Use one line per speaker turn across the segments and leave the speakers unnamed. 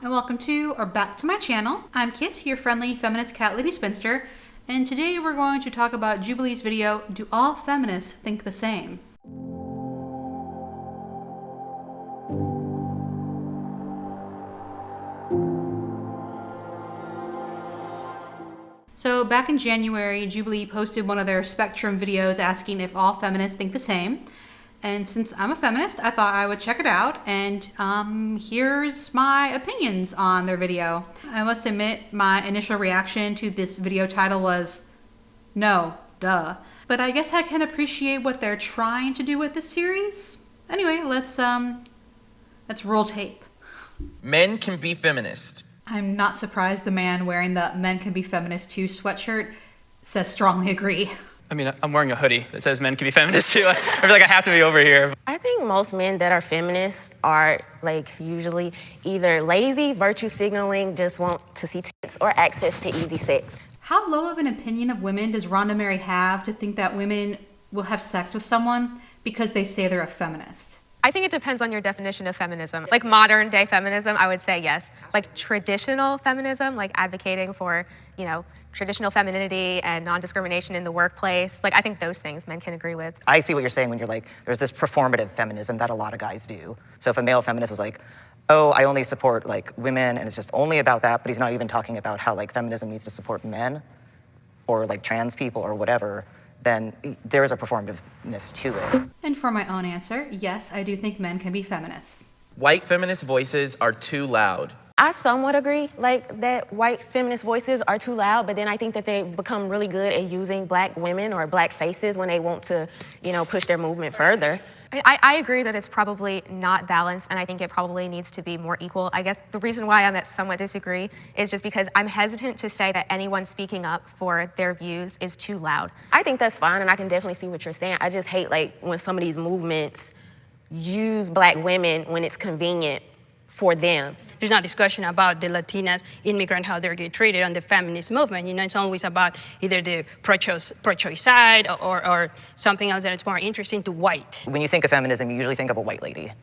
and welcome to or back to my channel. I'm Kit, your friendly feminist cat lady spinster, and today we're going to talk about Jubilee's video, Do All Feminists Think the Same? So back in January, Jubilee posted one of their Spectrum videos asking if all feminists think the same. And since I'm a feminist, I thought I would check it out, and here's my opinions on their video. I must admit, my initial reaction to this video title was, no, duh. But I guess I can appreciate what they're trying to do with this series. Anyway, let's roll tape.
Men can be feminist.
I'm not surprised the man wearing the Men Can Be Feminist too sweatshirt says strongly agree.
I mean, I'm wearing a hoodie that says men can be feminists too. I feel like I have to be over here.
I think most men that are feminists are usually either lazy, virtue signaling, just want to see tits, or access to easy sex.
How low of an opinion of women does Rhonda Mary have to think that women will have sex with someone because they say they're a feminist?
I think it depends on your definition of feminism. Like modern day feminism, I would say yes. Like traditional feminism, like advocating for, traditional femininity and non-discrimination in the workplace. I think those things men can agree with.
I see what you're saying when you're like, there's this performative feminism that a lot of guys do. So if a male feminist is like, oh, I only support women, and it's just only about that, but he's not even talking about how feminism needs to support men or trans people or whatever, then there is a performativeness to it.
And for my own answer, yes, I do think men can be feminists.
White feminist voices are too loud.
I somewhat agree, that white feminist voices are too loud, but then I think that they've become really good at using black women or black faces when they want to, push their movement further.
I agree that it's probably not balanced, and I think it probably needs to be more equal. I guess the reason why I somewhat disagree is just because I'm hesitant to say that anyone speaking up for their views is too loud.
I think that's fine, and I can definitely see what you're saying. I just hate when some of these movements use black women when it's convenient for them.
There's no discussion about the Latinas, immigrant, how they're getting treated on the feminist movement. It's always about either the pro-choice side or something else that is more interesting to white.
When you think of feminism, you usually think of a white lady.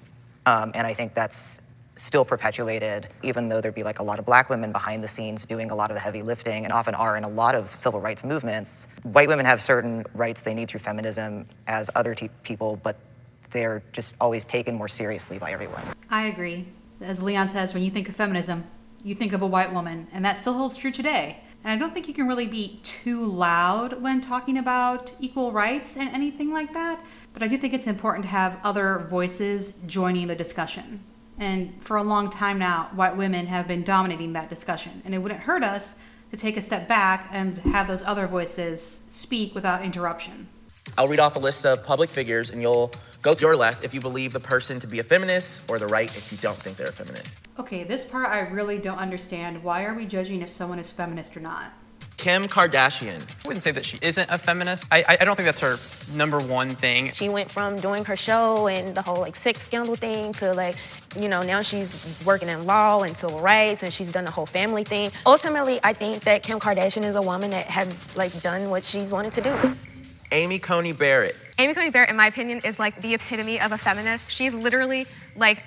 And I think that's still perpetuated, even though there'd be a lot of black women behind the scenes doing a lot of the heavy lifting, and often are in a lot of civil rights movements. White women have certain rights they need through feminism as other people, but they're just always taken more seriously by everyone.
I agree. As Leon says, when you think of feminism, you think of a white woman, and that still holds true today. And I don't think you can really be too loud when talking about equal rights and anything like that, but I do think it's important to have other voices joining the discussion. And for a long time now, white women have been dominating that discussion, and it wouldn't hurt us to take a step back and have those other voices speak without interruption.
I'll read off a list of public figures, and you'll go to your left if you believe the person to be a feminist, or the right if you don't think they're a feminist.
Okay, this part I really don't understand. Why are we judging if someone is feminist or not?
Kim Kardashian.
I wouldn't say that she isn't a feminist. I don't think that's her number one thing.
She went from doing her show and the whole sex scandal thing to now she's working in law and civil rights, and she's done the whole family thing. Ultimately, I think that Kim Kardashian is a woman that has done what she's wanted to do.
Amy Coney Barrett.
Amy Coney Barrett, in my opinion, is the epitome of a feminist. She's literally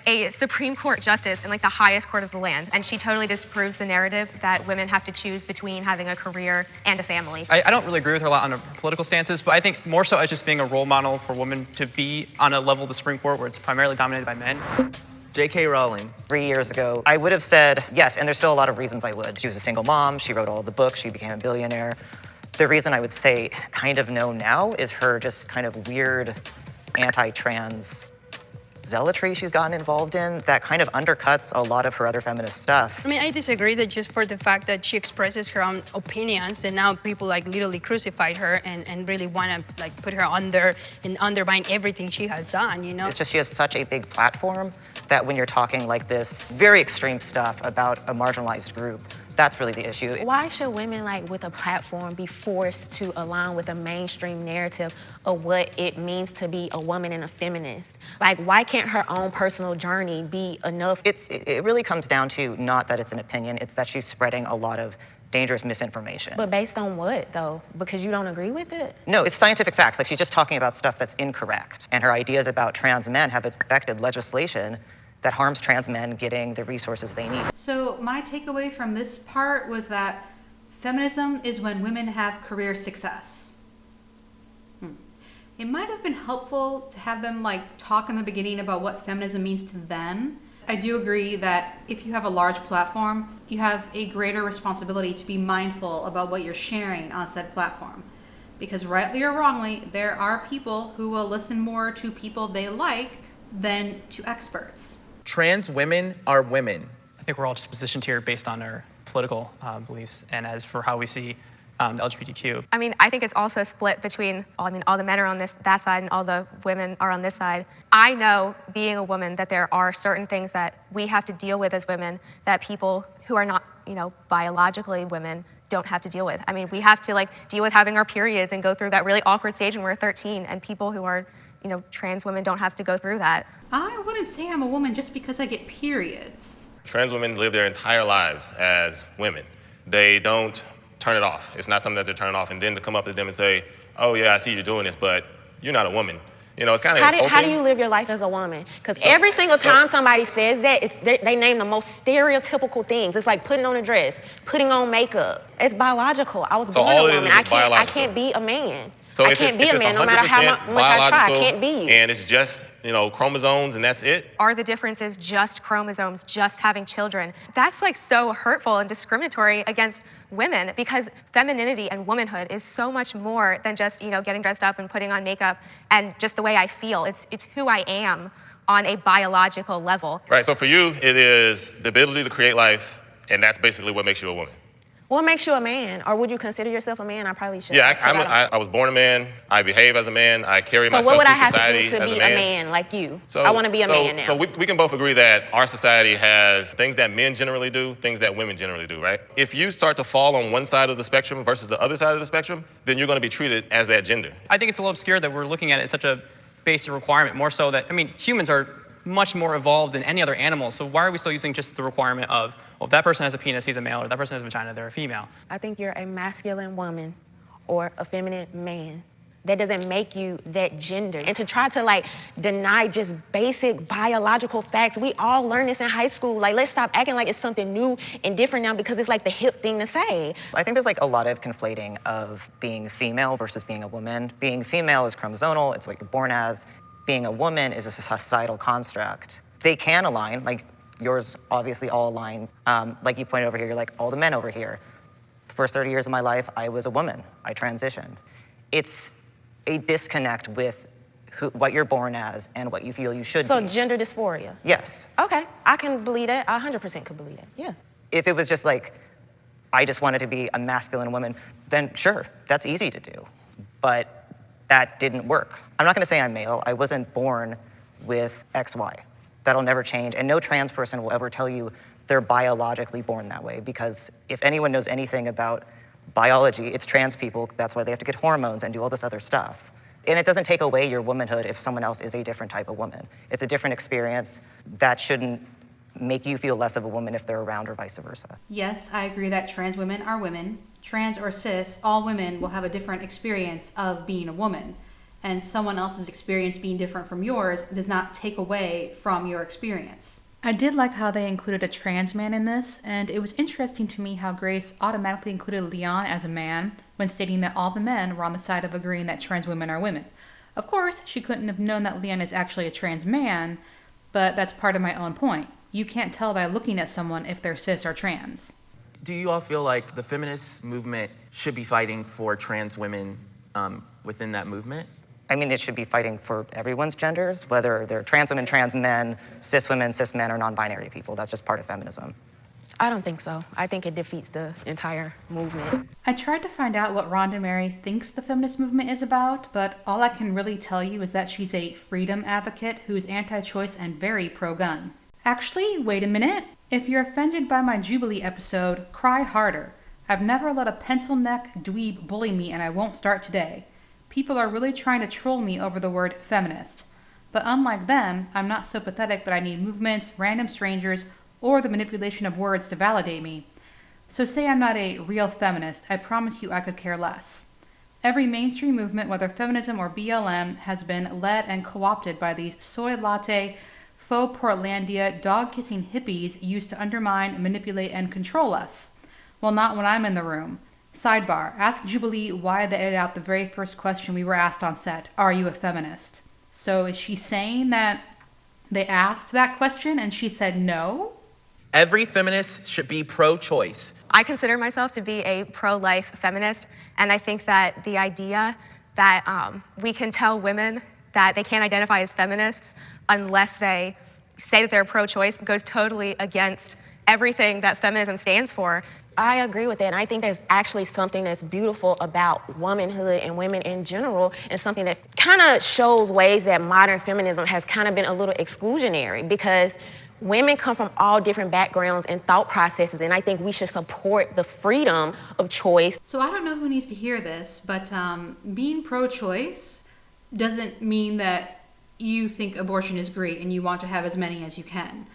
a Supreme Court justice in the highest court of the land, and she totally disproves the narrative that women have to choose between having a career and a family.
I don't really agree with her a lot on her political stances, but I think more so as just being a role model for women to be on a level of the Supreme Court where it's primarily dominated by men.
J.K. Rowling.
3 years ago, I would have said yes, and there's still a lot of reasons I would. She was a single mom, she wrote all the books, she became a billionaire. The reason I would say kind of no now is her just kind of weird anti-trans zealotry she's gotten involved in that kind of undercuts a lot of her other feminist stuff.
I disagree that just for the fact that she expresses her own opinions, and now people literally crucified her and really want to put her under and undermine everything she has done,
It's just she has such a big platform that when you're talking this very extreme stuff about a marginalized group, that's really the issue.
Why should women with a platform be forced to align with a mainstream narrative of what it means to be a woman and a feminist? Why can't her own personal journey be enough?
It really comes down to not that it's an opinion, it's that she's spreading a lot of dangerous misinformation.
But based on what, though? Because you don't agree with it?
No, it's scientific facts. She's just talking about stuff that's incorrect. And her ideas about trans men have affected legislation that harms trans men getting the resources they need.
So my takeaway from this part was that feminism is when women have career success. It might have been helpful to have them talk in the beginning about what feminism means to them. I do agree that if you have a large platform, you have a greater responsibility to be mindful about what you're sharing on said platform. Because rightly or wrongly, there are people who will listen more to people they like than to experts.
Trans women are women.
I think we're all just positioned here based on our political beliefs, and as for how we see the LGBTQ.
I mean, I think it's also split between, all the men are on that side and all the women are on this side. I know, being a woman, that there are certain things that we have to deal with as women that people who are not, biologically women don't have to deal with. I mean, we have to deal with having our periods and go through that really awkward stage when we're 13, and people who are, trans women don't have to go through that.
I wouldn't say I'm a woman just because I get periods.
Trans women live their entire lives as women. They don't turn it off. It's not something that they're turning off, and then to come up to them and say, oh yeah, I see you're doing this, but you're not a woman. It's kind of insulting.
How do you live your life as a woman? Because every single time somebody says that, they name the most stereotypical things. It's like putting on a dress, putting on makeup. It's biological. I was born a woman. I can't be a man.
So
I can't be a man no matter how much I try. I can't be you.
And it's just, chromosomes and that's it?
Are the differences just chromosomes, just having children? That's so hurtful and discriminatory against women, because femininity and womanhood is so much more than just, getting dressed up and putting on makeup and just the way I feel. It's who I am on a biological level.
Right, so for you, it is the ability to create life, and that's basically what makes you a woman.
What makes you a man? Or would you consider yourself a man? I probably should.
Yeah, I was born a man. I behave as a man. I carry myself through society as a man.
So what would I have to do to be a man like you? I want to be a man now.
So we can both agree that our society has things that men generally do, things that women generally do, right? If you start to fall on one side of the spectrum versus the other side of the spectrum, then you're going to be treated as that gender.
I think it's a little obscure that we're looking at it as such a basic requirement, more so that, humans are much more evolved than any other animal, so why are we still using just the requirement of, well, if that person has a penis, he's a male, or that person has a vagina, they're a female?
I think you're a masculine woman or a feminine man. That doesn't make you that gender. And to try to deny just basic biological facts, we all learn this in high school. Let's stop acting like it's something new and different now because it's the hip thing to say.
I think there's a lot of conflating of being female versus being a woman. Being female is chromosomal, it's what you're born as. Being a woman is a societal construct. They can align, yours obviously all align. Like you pointed over here, you're all the men over here. The first 30 years of my life, I was a woman. I transitioned. It's a disconnect with what you're born as and what you feel you should be.
So gender dysphoria?
Yes.
Okay, I can believe that. I 100% could believe that, yeah.
If it was just I just wanted to be a masculine woman, then sure, that's easy to do. But that didn't work. I'm not gonna say I'm male. I wasn't born with XY. That'll never change, and no trans person will ever tell you they're biologically born that way, because if anyone knows anything about biology, it's trans people. That's why they have to get hormones and do all this other stuff. And it doesn't take away your womanhood if someone else is a different type of woman. It's a different experience. That shouldn't make you feel less of a woman if they're around, or vice versa.
Yes, I agree that trans women are women. Trans or cis, all women will have a different experience of being a woman. And someone else's experience being different from yours does not take away from your experience. I did like how they included a trans man in this, and it was interesting to me how Grace automatically included Leon as a man when stating that all the men were on the side of agreeing that trans women are women. Of course, she couldn't have known that Leon is actually a trans man, but that's part of my own point. You can't tell by looking at someone if they're cis or trans.
Do you all feel like the feminist movement should be fighting for trans women within that movement?
It should be fighting for everyone's genders, whether they're trans women, trans men, cis women, cis men, or non-binary people. That's just part of feminism.
I don't think so. I think it defeats the entire movement.
I tried to find out what Rhonda Mary thinks the feminist movement is about, but all I can really tell you is that she's a freedom advocate who's anti-choice and very pro-gun. Actually, wait a minute. If you're offended by my Jubilee episode, cry harder. I've never let a pencil neck dweeb bully me, and I won't start today. People are really trying to troll me over the word feminist. But unlike them, I'm not so pathetic that I need movements, random strangers, or the manipulation of words to validate me. So say I'm not a real feminist, I promise you I could care less. Every mainstream movement, whether feminism or BLM, has been led and co-opted by these soy latte, faux Portlandia, dog-kissing hippies used to undermine, manipulate, and control us. Well, not when I'm in the room. Sidebar, ask Jubilee why they edited out the very first question we were asked on set. Are you a feminist? So is she saying that they asked that question and she said no?
Every feminist should be pro-choice.
I consider myself to be a pro-life feminist, and I think that the idea that we can tell women that they can't identify as feminists unless they say that they're pro-choice goes totally against everything that feminism stands for.
I agree with that, and I think there's actually something that's beautiful about womanhood and women in general, and something that kind of shows ways that modern feminism has kind of been a little exclusionary, because women come from all different backgrounds and thought processes, and I think we should support the freedom of choice.
So I don't know who needs to hear this, but being pro-choice doesn't mean that you think abortion is great and you want to have as many as you can.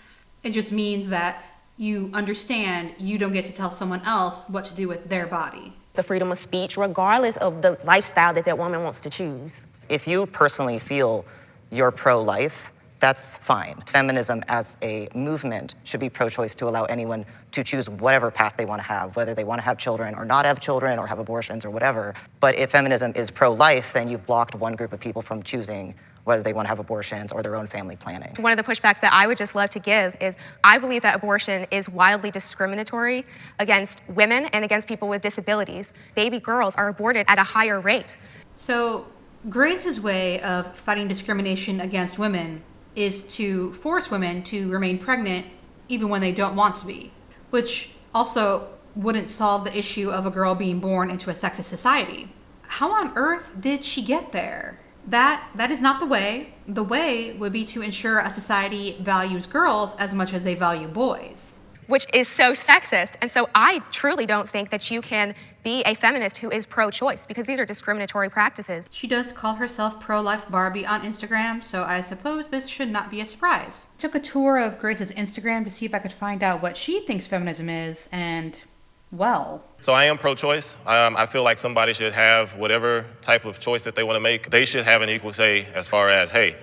It just means that you understand you don't get to tell someone else what to do with their body.
The freedom of speech, regardless of the lifestyle that that woman wants to choose.
If you personally feel you're pro-life, that's fine. Feminism as a movement should be pro-choice to allow anyone to choose whatever path they want to have, whether they want to have children or not have children or have abortions or whatever. But if feminism is pro-life, then you've blocked one group of people from choosing whether they want to have abortions or their own family planning.
One of the pushbacks that I would just love to give is I believe that abortion is wildly discriminatory against women and against people with disabilities. Baby girls are aborted at a higher rate.
So Grace's way of fighting discrimination against women is to force women to remain pregnant even when they don't want to be, which also wouldn't solve the issue of a girl being born into a sexist society. How on earth did she get there? That is not the way. The way would be to ensure a society values girls as much as they value boys.
Which is so sexist. And so I truly don't think that you can be a feminist who is pro-choice, because these are discriminatory practices.
She does call herself Pro-Life Barbie on Instagram, so I suppose this should not be a surprise. Took a tour of Grace's Instagram to see if I could find out what she thinks feminism is, and well.
So I am pro-choice. I feel like somebody should have whatever type of choice that they want to make. They should have an equal say as far as, hey,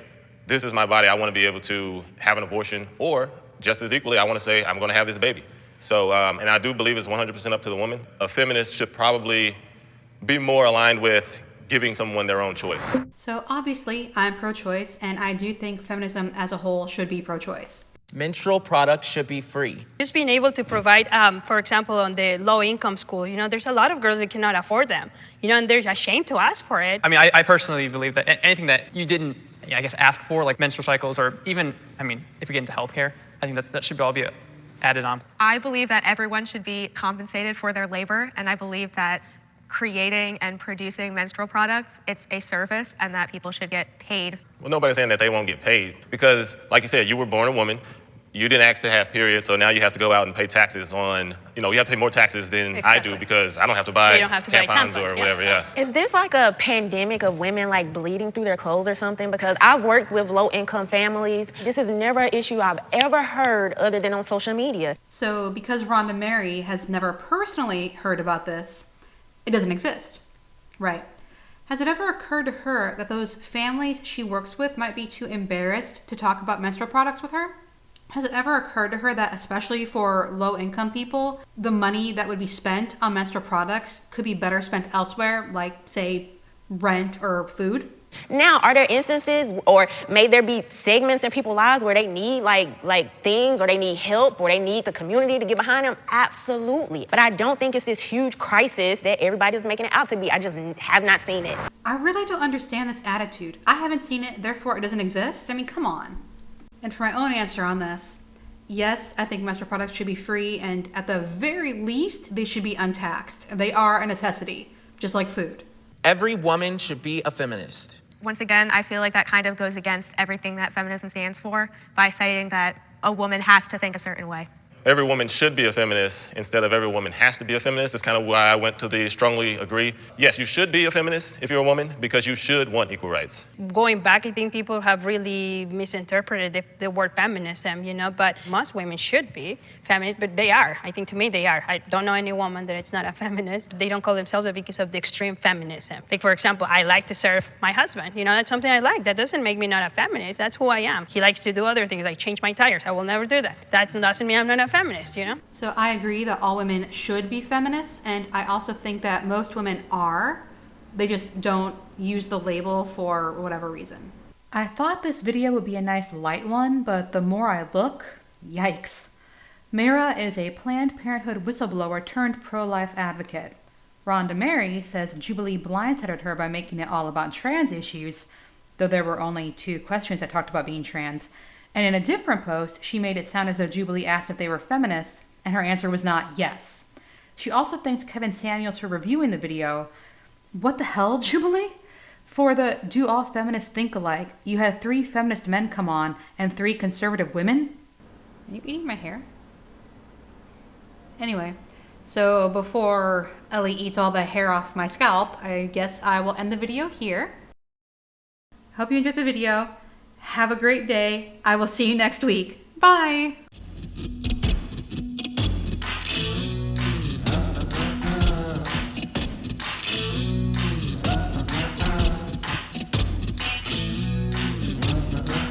this is my body, I want to be able to have an abortion, or just as equally, I want to say I'm going to have this baby. So, and I do believe it's 100% up to the woman. A feminist should probably be more aligned with giving someone their own choice.
So obviously, I'm pro-choice, and I do think feminism as a whole should be pro-choice.
Menstrual products should be free.
Just being able to provide, for example, on the low-income school, there's a lot of girls that cannot afford them, and they're ashamed to ask for it.
I mean, I personally believe that anything that you didn't, I guess, ask for, like menstrual cycles, or even, if you get into healthcare, I think that should all be added on.
I believe that everyone should be compensated for their labor, and I believe that creating and producing menstrual products, it's a service, and that people should get paid.
Well, nobody's saying that they won't get paid, because, like you said, you were born a woman. You didn't ask to have periods, so now you have to go out and pay taxes on, you have to pay more taxes than I do, because I don't have to buy tampons or whatever, yeah.
Is this like a pandemic of women like bleeding through their clothes or something? Because I've worked with low-income families. This is never an issue I've ever heard other than on social media.
So because Rhonda Mary has never personally heard about this, it doesn't exist. Right. Has it ever occurred to her that those families she works with might be too embarrassed to talk about menstrual products with her? Has it ever occurred to her that, especially for low-income people, the money that would be spent on menstrual products could be better spent elsewhere, like, say, rent or food?
Now, are there instances, or may there be segments in people's lives where they need like things, or they need help, or they need the community to get behind them? Absolutely. But I don't think it's this huge crisis that everybody's making it out to be. I just have not seen it.
I really don't understand this attitude. I haven't seen it, therefore it doesn't exist. Come on. And for my own answer on this, yes, I think menstrual products should be free, and at the very least, they should be untaxed. They are a necessity, just like food.
Every woman should be a feminist.
Once again, I feel like that kind of goes against everything that feminism stands for by saying that a woman has to think a certain way.
every woman should be a feminist instead of every woman has to be a feminist. It's kind of why I went to the strongly agree. Yes, you should be a feminist if you're a woman because you should want equal rights.
Going back, I think people have really misinterpreted the word feminism, but most women should be feminist, but they are. I think to me they are. I don't know any woman that it's not a feminist. They don't call themselves that because of the extreme feminism. Like, for example, I like to serve my husband. That's something I like. That doesn't make me not a feminist. That's who I am. He likes to do other things, like change my tires. I will never do that. That doesn't mean I'm not a feminist,
So I agree that all women should be feminists, and I also think that most women are. They just don't use the label for whatever reason. I thought this video would be a nice light one, but the more I look, yikes. Mira is a Planned Parenthood whistleblower turned pro-life advocate. Rhonda Mary says Jubilee blindsided her by making it all about trans issues, though there were only 2 questions that talked about being trans. And in a different post, she made it sound as though Jubilee asked if they were feminists, and her answer was not yes. She also thanked Kevin Samuels for reviewing the video. What the hell, Jubilee? For the Do All Feminists Think Alike, you had 3 feminist men come on and 3 conservative women? Are you eating my hair? Anyway, so before Ellie eats all the hair off my scalp, I guess I will end the video here. Hope you enjoyed the video. Have a great day. I will see you next week. Bye!